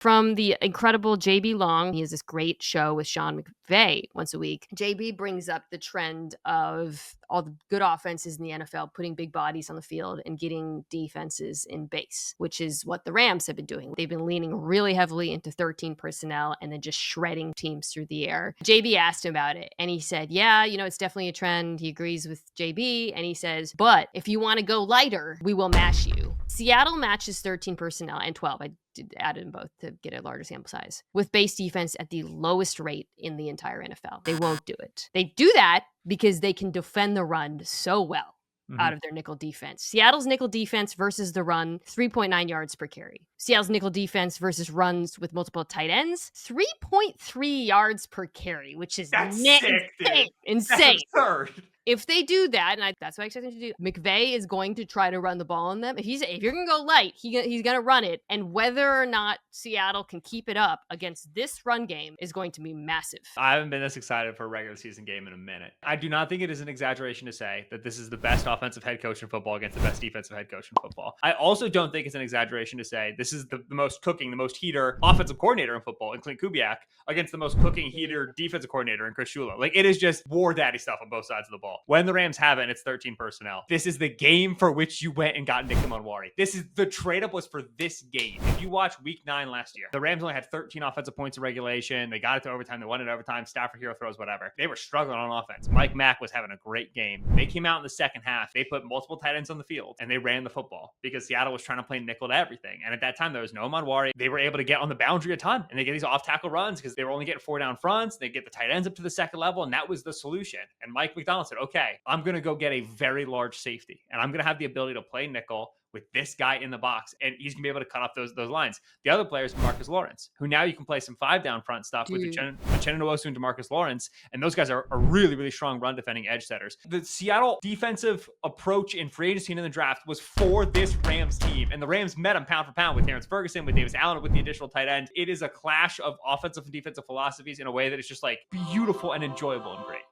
from the incredible JB Long. He has this great show with Sean McVay once a week. JB brings up the trend of all the good offenses in the NFL putting big bodies on the field and getting defenses in base, which is what the Rams have been doing. They've been leaning really heavily into 13 personnel and then just shredding teams through the air. JB asked him about it and he said, yeah, it's definitely a trend. He agrees with JB and he says, but if you want to go lighter, we will mash you. Seattle matches 13 personnel and 12. I did add in both to get a larger sample size with base defense at the lowest rate in the entire NFL. They won't do it. They do that because they can defend the run so well out of their nickel defense. Seattle's nickel defense versus the run, 3.9 yards per carry. Seattle's nickel defense versus runs with multiple tight ends, 3.3 yards per carry, which is insane. That's absurd. If they do that, and that's what I expect them to do, McVay is going to try to run the ball on them. If you're going to go light, he's going to run it. And whether or not Seattle can keep it up against this run game is going to be massive. I haven't been this excited for a regular season game in a minute. I do not think it is an exaggeration to say that this is the best offensive head coach in football against the best defensive head coach in football. I also don't think it's an exaggeration to say this is the most cooking, the most heater offensive coordinator in football in Clint Kubiak against the most cooking heater defensive coordinator in Chris Shula. Like, it is just war daddy stuff on both sides of the ball. When the Rams have it and it's 13 personnel, this is the game for which you went and got Nick Monwari. This is the trade up was for this game. If you watch week 9 last year, the Rams only had 13 offensive points in regulation. They got it to overtime. They won it overtime. Stafford hero throws, whatever. They were struggling on offense. Mike Mack was having a great game. They came out in the second half. They put multiple tight ends on the field and they ran the football because Seattle was trying to play nickel to everything. And at that time, there was no Monwari. They were able to get on the boundary a ton and they get these off tackle runs because they were only getting 4 down fronts. They get the tight ends up to the second level. And that was the solution. And Mike McDonald said, okay, I'm going to go get a very large safety and I'm going to have the ability to play nickel with this guy in the box, and he's going to be able to cut off those lines. The other players, Marcus Lawrence, who now you can play some 5-down front stuff with Uchenna Nwosu and DeMarcus Lawrence, and those guys are really, really strong run-defending edge setters. The Seattle defensive approach in free agency and in the draft was for this Rams team, and the Rams met them pound for pound with Terrence Ferguson, with Davis Allen, with the additional tight end. It is a clash of offensive and defensive philosophies in a way that is just like beautiful and enjoyable and great.